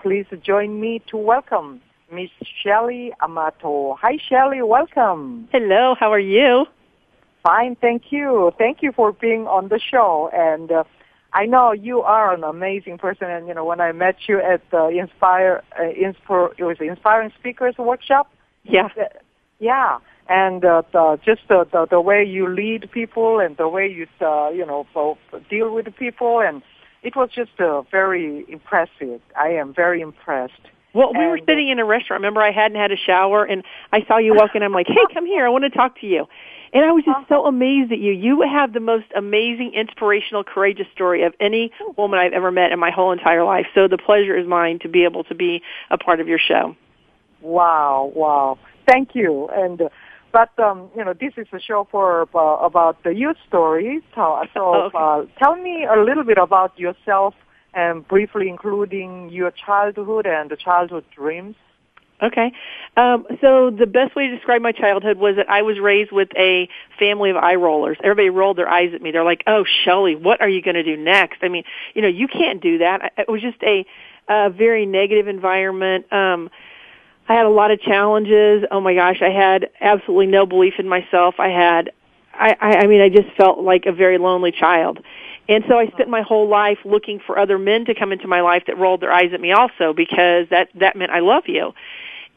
please join me to welcome Miss Shelley Armato. Hi, Shelley. Welcome. Hello. How are you? Fine, thank you. Thank you for being on the show. And I know you are an amazing person. And when I met you at the Inspiring Speakers workshop. Yeah. Yeah. And the way you lead people and the way you deal with the people, and it was just very impressive. I am very impressed. Well, we were sitting in a restaurant. Remember, I hadn't had a shower, and I saw you walk in. I'm like, hey, come here. I want to talk to you. And I was just so amazed at you. You have the most amazing, inspirational, courageous story of any woman I've ever met in my whole entire life. So the pleasure is mine to be able to be a part of your show. Wow. Thank you. And But this is a show about the youth stories. So tell me a little bit about yourself, and briefly including your childhood and the childhood dreams. Okay. So the best way to describe my childhood was that I was raised with a family of eye rollers. Everybody rolled their eyes at me. They're like, "Oh, Shelley, what are you going to do next?" I mean, you can't do that. It was just a very negative environment. I had a lot of challenges. Oh my gosh, I had absolutely no belief in myself. I just felt like a very lonely child. And so I spent my whole life looking for other men to come into my life that rolled their eyes at me also, because that meant I love you.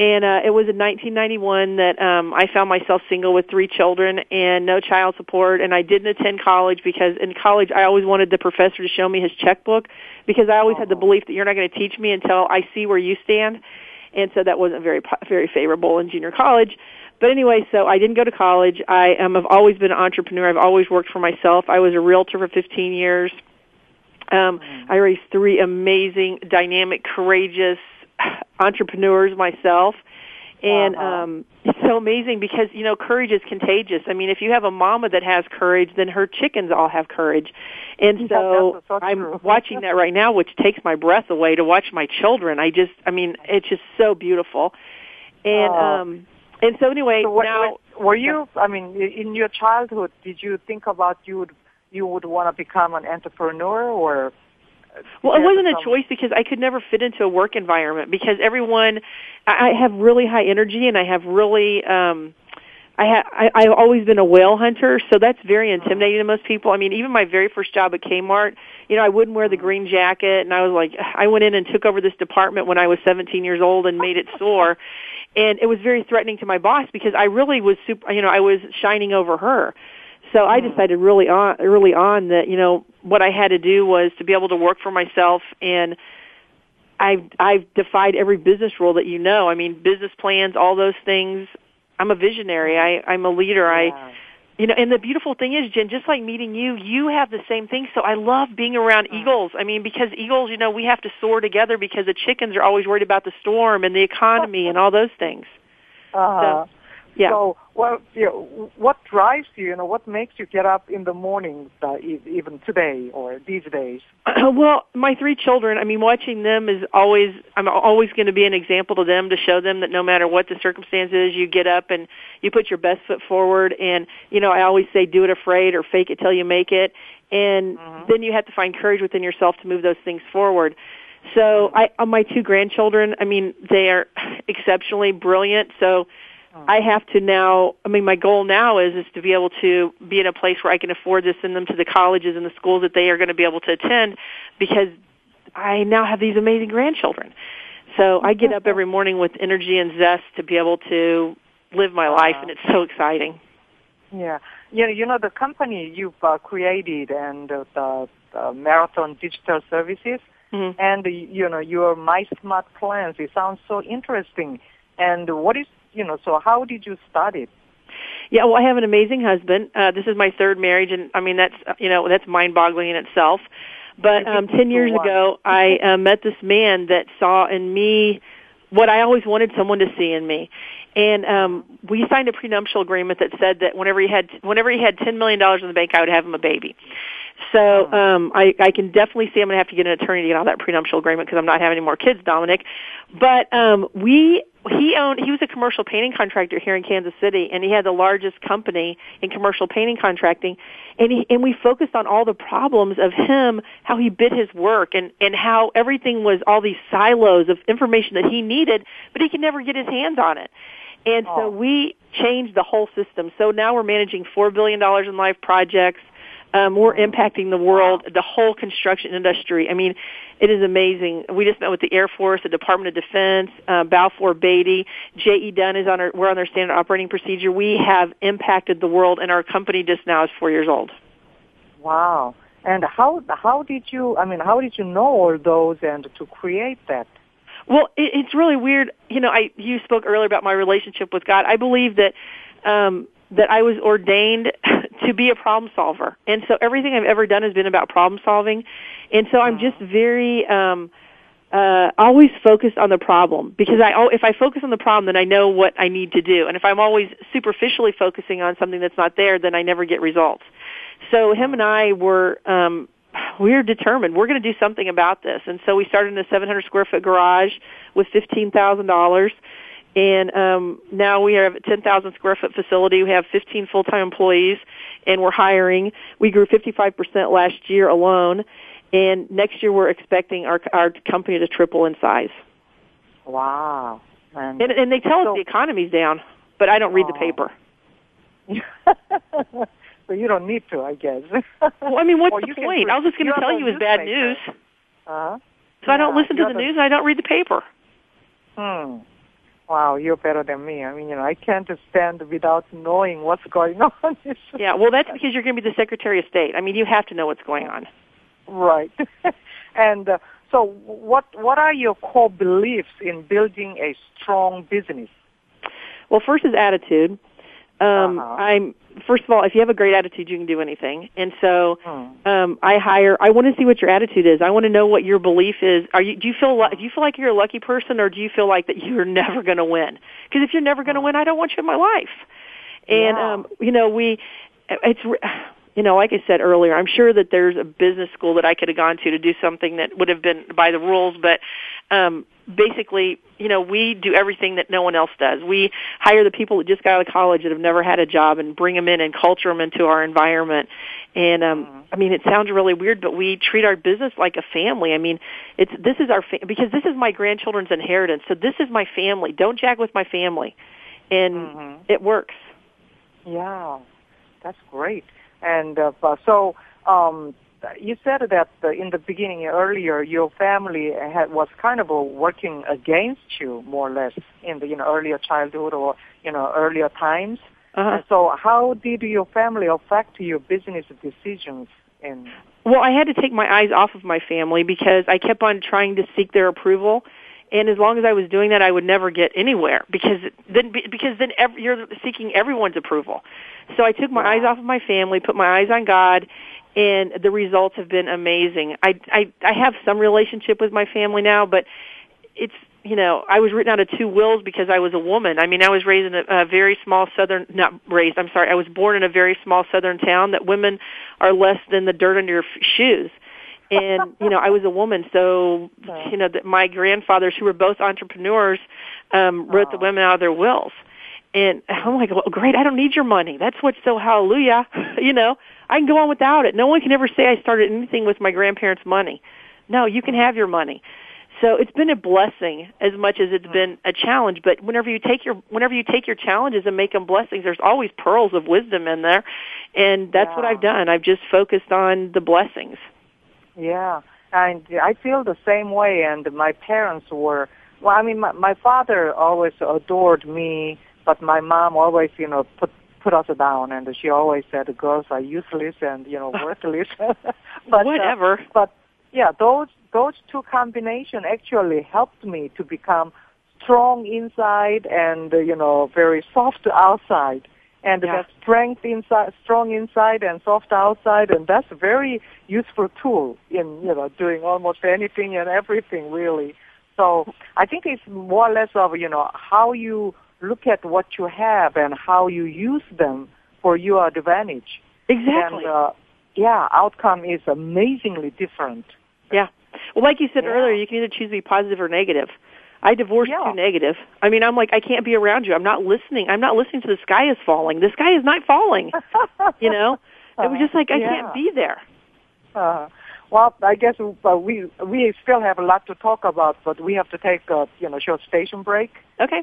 And it was in 1991 that I found myself single with 3 children and no child support, and I didn't attend college because in college I always wanted the professor to show me his checkbook, because I always had the belief that you're not going to teach me until I see where you stand. And so that wasn't very favorable in junior college. But anyway, so I didn't go to college. I've always been an entrepreneur. I've always worked for myself. I was a realtor for 15 years. I raised 3 amazing, dynamic, courageous entrepreneurs myself. And it's so amazing because, courage is contagious. I mean, if you have a mama that has courage, then her chickens all have courage. And so I'm watching that right now, which takes my breath away to watch my children. It's just so beautiful. And so anyway, now... Were you, in your childhood, did you think about you would want to become an entrepreneur, or... Well, it wasn't a choice because I could never fit into a work environment, because I have really high energy, and I have really, I've always been a whale hunter, so that's very intimidating to most people. I mean, even my very first job at Kmart, I wouldn't wear the green jacket, and I was like, I went in and took over this department when I was 17 years old and made it soar, and it was very threatening to my boss because I really was I was shining over her. So I decided early on that, what I had to do was to be able to work for myself, and I've defied every business rule that I mean, business plans, all those things. I'm a visionary. I'm a leader. And the beautiful thing is, Jen, just like meeting you have the same thing. So I love being around eagles. I mean, because eagles, we have to soar together because the chickens are always worried about the storm and the economy and all those things. Yeah. So, what drives you? What makes you get up in the mornings, even today or these days? Well, my 3 children. I mean, watching them I'm always going to be an example to them, to show them that no matter what the circumstances, you get up and you put your best foot forward. And I always say, do it afraid or fake it till you make it. And then you have to find courage within yourself to move those things forward. So, my 2 grandchildren. I mean, they are exceptionally brilliant. So. I have to now, my goal now is to be able to be in a place where I can afford to send them to the colleges and the schools that they are going to be able to attend, because I now have these amazing grandchildren. So I get up every morning with energy and zest to be able to live my life, and it's so exciting. Yeah. The company you've created and the Marathon Digital Services, and, your My Smart Plans, it sounds so interesting. And what is so how did you start it? Yeah, well, I have an amazing husband. This is my 3rd marriage, and that's mind-boggling in itself. But 10 years ago, I met this man that saw in me what I always wanted someone to see in me. And we signed a prenuptial agreement that said that whenever he had $10 million in the bank, I would have him a baby. So I can definitely see I'm going to have to get an attorney to get out of that prenuptial agreement, because I'm not having any more kids, Dominic. But we he was a commercial painting contractor here in Kansas City, and he had the largest company in commercial painting contracting, and we focused on all the problems of him, how he bid his work, and how everything was all these silos of information that he needed, but he could never get his hands on it. And so we changed the whole system. So now we're managing $4 billion in life projects. We're impacting the world, the whole construction industry. I mean, it is amazing. We just met with the Air Force, the Department of Defense, Balfour Beatty, J.E. Dunn is we're on their standard operating procedure. We have impacted the world, and our company just now is 4 years old. Wow. And how did you know all those and to create that? Well, it's really weird. You spoke earlier about my relationship with God. I believe that that I was ordained to be a problem solver. And so everything I've ever done has been about problem solving. And so I'm just very always focused on the problem, because if I focus on the problem, then I know what I need to do. And if I'm always superficially focusing on something that's not there, then I never get results. So him and I we're determined. We're going to do something about this. And so we started in a 700 square foot garage with $15,000. And now we have a 10,000 square foot facility. We have 15 full-time employees, and we're hiring. We grew 55% last year alone, and next year we're expecting our company to triple in size. Wow. And they tell us the economy's down, but I don't read the paper. So you don't need to, I guess. Well, I mean, what's the point? I was just going to tell you it's bad news. So I don't listen to the news, and I don't read the paper. Wow, you're better than me. I mean, I can't stand without knowing what's going on. Yeah, well, that's because you're going to be the Secretary of State. I mean, you have to know what's going on. Right. And so what are your core beliefs in building a strong business? Well, first is attitude. First of all, if you have a great attitude, you can do anything. And so, I want to see what your attitude is. I want to know what your belief is. Do you feel like you're a lucky person, or do you feel like that you're never going to win? Because if you're never going to win, I don't want you in my life. And, like I said earlier, I'm sure that there's a business school that I could have gone to do something that would have been by the rules, but, basically, we do everything that no one else does. We hire the people that just got out of college that have never had a job and bring them in and culture them into our environment. And, I mean, it sounds really weird, but we treat our business like a family. I mean, this is our because this is my grandchildren's inheritance. So this is my family. Don't jack with my family. And it works. Yeah, that's great. And you said that in the beginning earlier, your family was kind of working against you, more or less, in the earlier childhood or earlier times. And so, how did your family affect your business decisions? Well, I had to take my eyes off of my family because I kept on trying to seek their approval. And as long as I was doing that, I would never get anywhere because then you're seeking everyone's approval. So I took my eyes off of my family, put my eyes on God, and the results have been amazing. I have some relationship with my family now, but it's, I was written out of 2 wills because I was a woman. I mean, I was raised in a very small I was born in a very small southern town that women are less than the dirt under your shoes. And, I was a woman, so, my grandfathers, who were both entrepreneurs, wrote the women out of their wills. And I'm like, well, great, I don't need your money. That's what's so hallelujah. I can go on without it. No one can ever say I started anything with my grandparents' money. No, you can have your money. So it's been a blessing as much as it's been a challenge. But whenever you take your challenges and make them blessings, there's always pearls of wisdom in there. And that's what I've done. I've just focused on the blessings. Yeah, and I feel the same way. And my parents were, well, I mean, my father always adored me, but my mom always, put us down, and she always said girls are useless and, worthless. But whatever. Those 2 combinations actually helped me to become strong inside and, very soft outside. And that strength inside, strong inside and soft outside, and that's a very useful tool in, doing almost anything and everything, really. So I think it's more or less of, how you look at what you have and how you use them for your advantage. Exactly. And, outcome is amazingly different. Yeah. Well, like you said earlier, you can either choose to be positive or negative. I divorced too negative. I mean, I'm like, I can't be around you. I'm not listening. I'm not listening to the sky is falling. The sky is not falling. You know? It was just like, I can't be there. Well, I guess we still have a lot to talk about, but we have to take a short station break. Okay.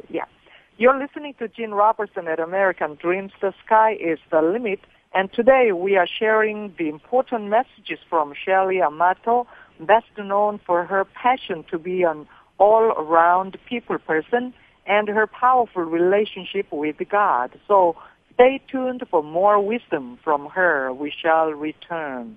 Yeah. You're listening to Jin Robertson at American Dreams. The sky is the limit. And today we are sharing the important messages from Shelley Armato, best known for her passion to be an all-around people person and her powerful relationship with God. So stay tuned for more wisdom from her. We shall return.